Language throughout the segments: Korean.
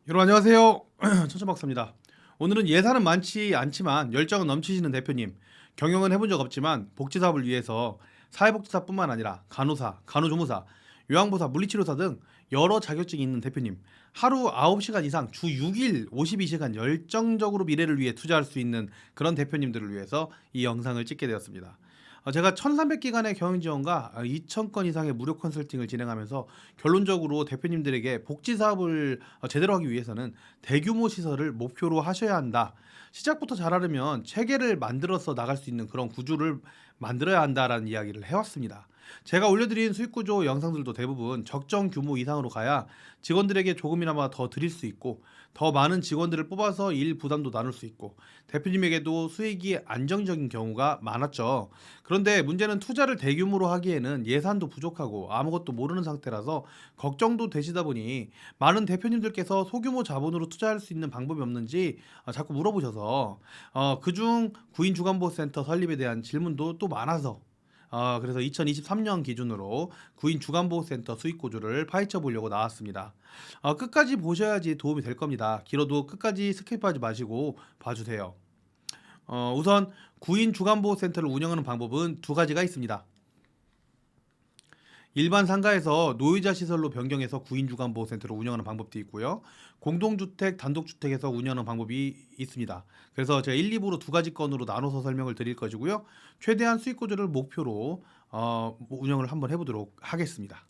여러분 안녕하세요. 천천박사입니다. 오늘은 예산은 많지 않지만 열정은 넘치시는 대표님, 경영은 해본 적 없지만 복지 사업을 위해서 사회복지사뿐만 아니라 간호사, 간호조무사, 요양보사, 물리치료사 등 여러 자격증이 있는 대표님, 하루 9시간 이상 주 6일 52시간 열정적으로 미래를 위해 투자할 수 있는 그런 대표님들을 위해서 이 영상을 찍게 되었습니다. 제가 1300기간의 경영 지원과 2000건 이상의 무료 컨설팅을 진행하면서 결론적으로 대표님들에게 복지 사업을 제대로 하기 위해서는 대규모 시설을 목표로 하셔야 한다. 시작부터 잘하려면 체계를 만들어서 나갈 수 있는 그런 구조를 만들어야 한다라는 이야기를 해왔습니다. 제가 올려드린 수익구조 영상들도 대부분 적정 규모 이상으로 가야 직원들에게 조금이나마 더 드릴 수 있고 더 많은 직원들을 뽑아서 일 부담도 나눌 수 있고 대표님에게도 수익이 안정적인 경우가 많았죠. 그런데 문제는 투자를 대규모로 하기에는 예산도 부족하고 아무것도 모르는 상태라서 걱정도 되시다 보니 많은 대표님들께서 소규모 자본으로 투자할 수 있는 방법이 없는지 자꾸 물어보셔서 그중 구인주간보호센터 설립에 대한 질문도 또 많아서 그래서 2023년 기준으로 구인 주간보호센터 수익구조를 파헤쳐 보려고 나왔습니다. 끝까지 보셔야지 도움이 될 겁니다. 길어도 끝까지 스킵하지 마시고 봐주세요. 우선 구인 주간보호센터를 운영하는 방법은 두 가지가 있습니다. 일반 상가에서 노유자 시설로 변경해서 구인 주간보호센터를 운영하는 방법도 있고요. 공동주택, 단독주택에서 운영하는 방법이 있습니다. 그래서 제가 1, 2부로 두 가지 건으로 나눠서 설명을 드릴 것이고요. 최대한 수익 구조를 목표로 운영을 한번 해보도록 하겠습니다.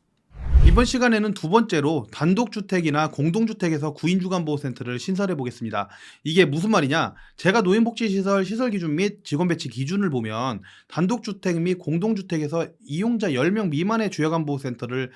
이번 시간에는 두 번째로 단독주택이나 공동주택에서 구인주간보호센터를 신설해 보겠습니다. 이게 무슨 말이냐? 제가 노인복지시설 시설기준 및 직원배치 기준을 보면 단독주택 및 공동주택에서 이용자 10명 미만의 주요간보호센터를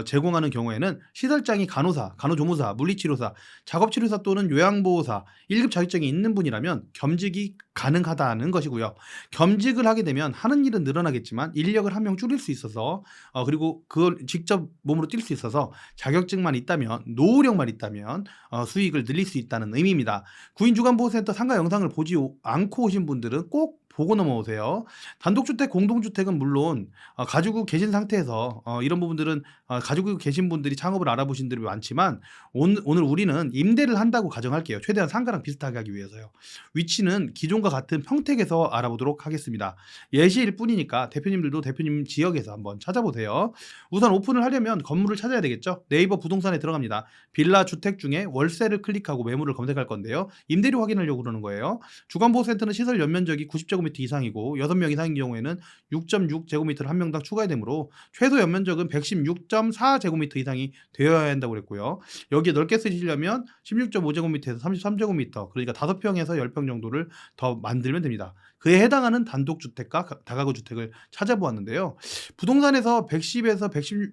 제공하는 경우에는 시설장이 간호사, 간호조무사, 물리치료사, 작업치료사 또는 요양보호사 1급 자격증이 있는 분이라면 겸직이 가능하다는 것이고요. 겸직을 하게 되면 하는 일은 늘어나겠지만 인력을 한 명 줄일 수 있어서 그리고 그걸 직접 몸으로 뛸 수 있어서 자격증만 있다면 노후력만 있다면 수익을 늘릴 수 있다는 의미입니다. 구인주간보호센터 상가 영상을 보지 않고 오신 분들은 꼭 보고 넘어오세요. 단독주택, 공동주택은 물론 가지고 계신 상태에서 이런 부분들은 가지고 계신 분들이 창업을 알아보신 분들이 많지만 오늘 우리는 임대를 한다고 가정할게요. 최대한 상가랑 비슷하게 하기 위해서요. 위치는 기존과 같은 평택에서 알아보도록 하겠습니다. 예시일 뿐이니까 대표님들도 대표님 지역에서 한번 찾아보세요. 우선 오픈을 하려면 건물을 찾아야 되겠죠. 네이버 부동산에 들어갑니다. 빌라 주택 중에 월세를 클릭하고 매물을 검색할 건데요. 임대료 확인하려고 그러는 거예요. 주간보호센터는 시설 연면적이 90제곱미터 이상이고 6명 이상인 경우에는 6.6제곱미터를 한 명당 추가야 되므로 최소 연면적은 116.4제곱미터 이상이 되어야 한다고 그랬고요. 여기에 넓게 쓰시려면 16.5제곱미터에서 33제곱미터, 그러니까 5평에서 10평 정도를 더 만들면 됩니다. 그에 해당하는 단독주택과 다가구 주택을 찾아보았는데요. 부동산에서 110에서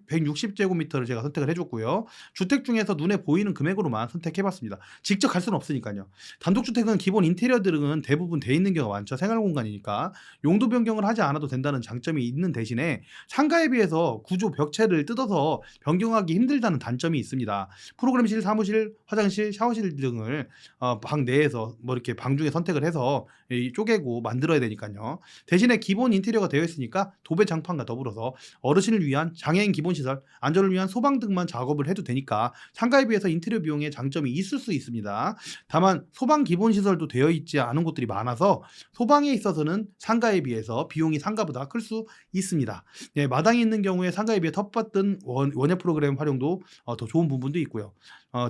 160제곱미터를 제가 선택을 해줬고요. 주택 중에서 눈에 보이는 금액으로만 선택해봤습니다. 직접 갈 수는 없으니까요. 단독주택은 기본 인테리어들은 대부분 돼 있는 경우가 많죠. 생활공간이니까 용도 변경을 하지 않아도 된다는 장점이 있는 대신에 상가에 비해서 구조 벽체를 뜯어서 변경하기 힘들다는 단점이 있습니다. 프로그램실, 사무실, 화장실, 샤워실 등을 방 내에서 뭐 이렇게 방 중에 선택을 해서 쪼개고 만들어야 되니까요. 대신에 기본 인테리어가 되어 있으니까 도배 장판과 더불어서 어르신을 위한 장애인 기본시설, 안전을 위한 소방 등만 작업을 해도 되니까 상가에 비해서 인테리어 비용에 장점이 있을 수 있습니다. 다만 소방 기본시설도 되어 있지 않은 곳들이 많아서 소방에 있어서는 상가에 비해서 비용이 상가보다 클 수 있습니다. 예, 마당이 있는 경우에 상가에 비해 텃밭 원예 프로그램 활용도 더 좋은 부분도 있고요.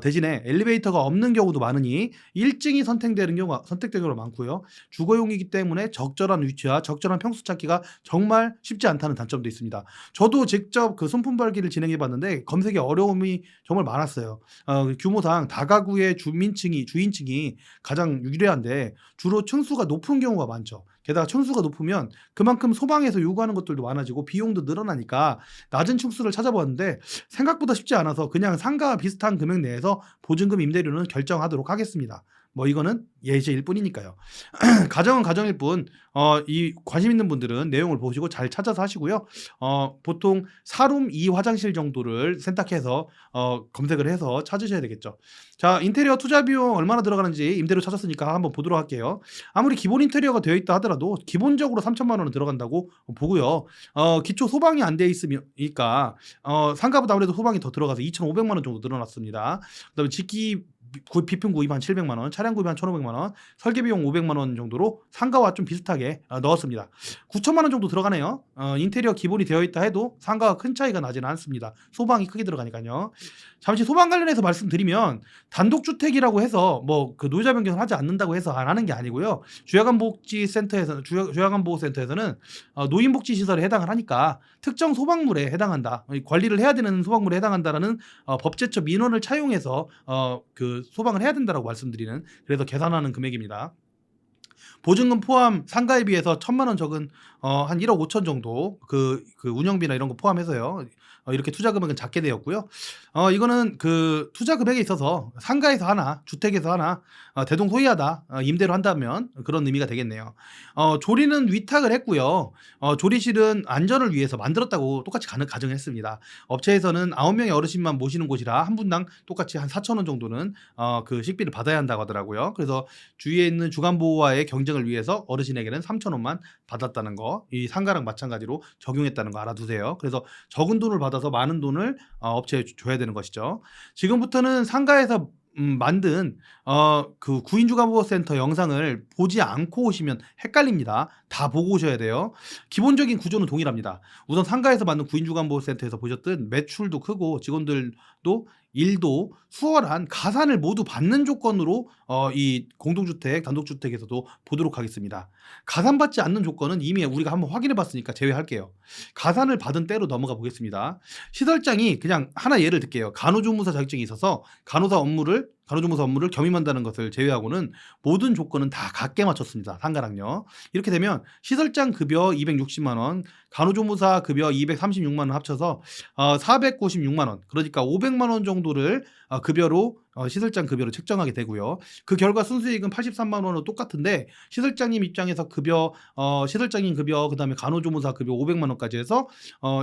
대신에 엘리베이터가 없는 경우도 많으니 1층이 선택되는 경우가 많고요. 주거용이기 때문에 적절한 위치와 적절한 평수 찾기가 정말 쉽지 않다는 단점도 있습니다. 저도 직접 그 손품 발기를 진행해 봤는데 검색에 어려움이 정말 많았어요. 규모상 다가구의 주인층이 가장 유리한데 주로 층수가 높은 경우가 많죠. 게다가 층수가 높으면 그만큼 소방에서 요구하는 것들도 많아지고 비용도 늘어나니까 낮은 층수를 찾아봤는데 생각보다 쉽지 않아서 그냥 상가와 비슷한 금액 내에서 보증금 임대료는 결정하도록 하겠습니다. 뭐 이거는 예시일 뿐이니까요. 가정은 가정일 뿐, 이 관심 있는 분들은 내용을 보시고 잘 찾아서 하시고요. 보통 4룸 2화장실 정도를 선택해서 검색을 해서 찾으셔야 되겠죠. 자, 인테리어 투자 비용 얼마나 들어가는지 임대료 찾았으니까 한번 보도록 할게요. 아무리 기본 인테리어가 되어 있다 하더라도 기본적으로 3천만 원은 들어간다고 보고요. 기초 소방이 안 돼 있으니까 상가보다 아무래도 소방이 더 들어가서 2,500만 원 정도 늘어났습니다. 그다음에 비품 구입 한 700만 원, 차량 구입 한 1,500만 원, 설계 비용 500만 원 정도로 상가와 좀 비슷하게 넣었습니다. 9천만 원 정도 들어가네요. 인테리어 기본이 되어 있다 해도 상가와 큰 차이가 나지는 않습니다. 소방이 크게 들어가니까요. 잠시 소방 관련해서 말씀드리면 단독주택이라고 해서 뭐 그 노후자 변경을 하지 않는다고 해서 안 하는 게 아니고요. 주야간보호센터에서는 노인복지 시설에 해당을 하니까 특정 소방물에 해당한다. 관리를 해야 되는 소방물에 해당한다라는 법제처 민원을 차용해서 그 소방을 해야 된다라고 말씀드리는, 그래서 계산하는 금액입니다. 보증금 포함 상가에 비해서 1,000만 원 적은 한 1억 5천 정도 그 운영비나 이런 거 포함해서요. 이렇게 투자 금액은 작게 되었고요. 이거는 그 투자 금액에 있어서 상가에서 하나, 주택에서 하나 대동소이하다, 임대로 한다면 그런 의미가 되겠네요. 조리는 위탁을 했고요. 조리실은 안전을 위해서 만들었다고 똑같이 가정을 했습니다. 업체에서는 9명의 어르신만 모시는 곳이라 한 분당 똑같이 한 4,000원 정도는 그 식비를 받아야 한다고 하더라고요. 그래서 주위에 있는 주간보호와의 경쟁을 위해서 어르신에게는 3,000원만 받았다는 거, 이 상가랑 마찬가지로 적용했다는 거 알아두세요. 그래서 적은 돈을 받아서 많은 돈을 업체에 줘야 되는 것이죠. 지금부터는 상가에서 만든 그 구인주간보호센터 영상을 보지 않고 오시면 헷갈립니다. 다 보고 오셔야 돼요. 기본적인 구조는 동일합니다. 우선 상가에서 만든 구인주간보호센터에서 보셨던 매출도 크고 직원들도 일도 수월한 가산을 모두 받는 조건으로 이 공동주택, 단독주택에서도 보도록 하겠습니다. 가산받지 않는 조건은 이미 우리가 한번 확인해 봤으니까 제외할게요. 가산을 받은 때로 넘어가 보겠습니다. 시설장이 그냥 하나 예를 들게요. 간호조무사 자격증이 있어서 간호조무사 업무를 겸임한다는 것을 제외하고는 모든 조건은 다 같게 맞췄습니다. 상가랑요. 이렇게 되면 시설장 급여 260만 원, 간호조무사 급여 236만 원 합쳐서 496만 원, 그러니까 500만 원 정도를 급여로 시설장 급여로 책정하게 되고요. 그 결과 순수익은 83만 원은 똑같은데 시설장님 입장에서 시설장님 급여, 그다음에 간호조무사 급여 500만 원까지 해서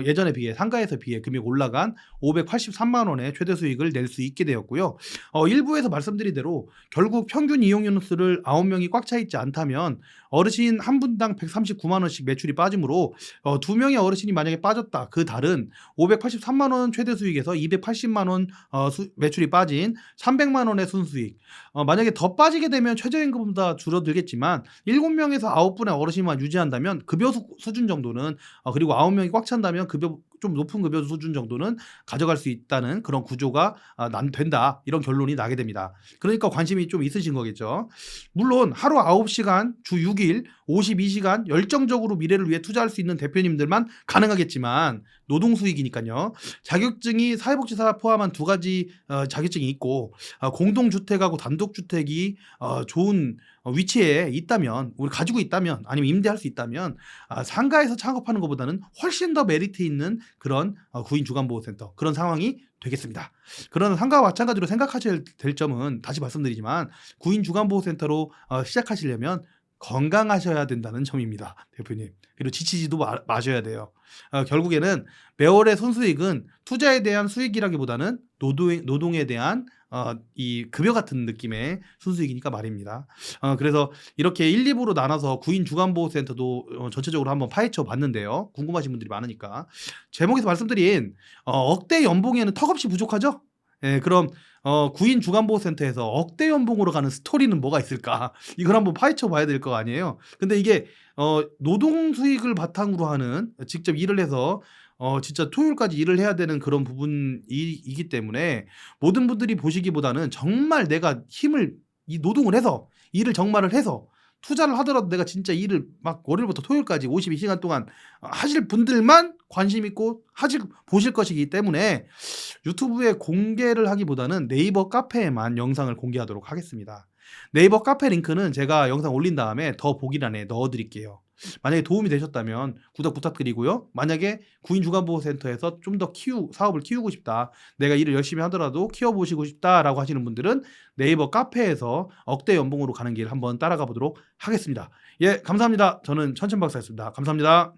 예전에 비해 상가에서 비해 금액 올라간 583만 원의 최대 수익을 낼 수 있게 되었고요. 일부에서 말씀드린 대로 결국 평균 이용료 수를 9명이 꽉 차 있지 않다면 어르신 한 분당 139만 원씩 매출이 빠지므로 2명의 어르신이 만약에 빠졌다. 그 달은 583만 원 최대 수익에서 280만 원 매출이 빠진 300만 원의 순수익. 만약에 더 빠지게 되면 최저임금보다 줄어들겠지만 7명에서 9분의 어르신만 유지한다면 급여 수준 정도는 그리고 9명이 꽉 찬다면 급여 좀 높은 급여 수준 정도는 가져갈 수 있다는 그런 구조가 된다. 이런 결론이 나게 됩니다. 그러니까 관심이 좀 있으신 거겠죠. 물론 하루 9시간, 주 6일, 52시간 열정적으로 미래를 위해 투자할 수 있는 대표님들만 가능하겠지만 노동수익이니까요. 자격증이 사회복지사 포함한 2가지 자격증이 있고 공동주택하고 단독주택이 좋은 위치에 있다면, 우리 가지고 있다면, 아니면 임대할 수 있다면 상가에서 창업하는 것보다는 훨씬 더 메리트 있는 그런 구인주간보호센터, 그런 상황이 되겠습니다. 그런 상가와 마찬가지로 생각하셔야 될 점은 다시 말씀드리지만 구인주간보호센터로 시작하시려면 건강하셔야 된다는 점입니다. 대표님. 그리고 지치지도 마셔야 돼요. 결국에는 매월의 순수익은 투자에 대한 수익이라기보다는 노동에 대한 이 급여 같은 느낌의 순수익이니까 말입니다. 그래서 이렇게 1, 2부로 나눠서 구인주간보호센터도 전체적으로 한번 파헤쳐 봤는데요. 궁금하신 분들이 많으니까. 제목에서 말씀드린 억대 연봉에는 턱없이 부족하죠? 예, 그럼 구인주간보호센터에서 억대 연봉으로 가는 스토리는 뭐가 있을까? 이걸 한번 파헤쳐 봐야 될 거 아니에요. 근데 이게 노동 수익을 바탕으로 하는, 직접 일을 해서 진짜 토요일까지 일을 해야 되는 그런 부분이기 때문에 모든 분들이 보시기보다는 정말 내가 이 노동을 해서 일을 정말을 해서 투자를 하더라도 내가 진짜 일을 막 월요일부터 토요일까지 52시간 동안 하실 분들만 관심 있고 보실 것이기 때문에 유튜브에 공개를 하기보다는 네이버 카페에만 영상을 공개하도록 하겠습니다. 네이버 카페 링크는 제가 영상 올린 다음에 더 보기란에 넣어드릴게요. 만약에 도움이 되셨다면 구독 부탁드리고요. 만약에 구인주간보호센터에서 좀 더 사업을 키우고 싶다, 내가 일을 열심히 하더라도 키워보시고 싶다라고 하시는 분들은 네이버 카페에서 억대 연봉으로 가는 길 한번 따라가 보도록 하겠습니다. 예, 감사합니다. 저는 천천박사였습니다. 감사합니다.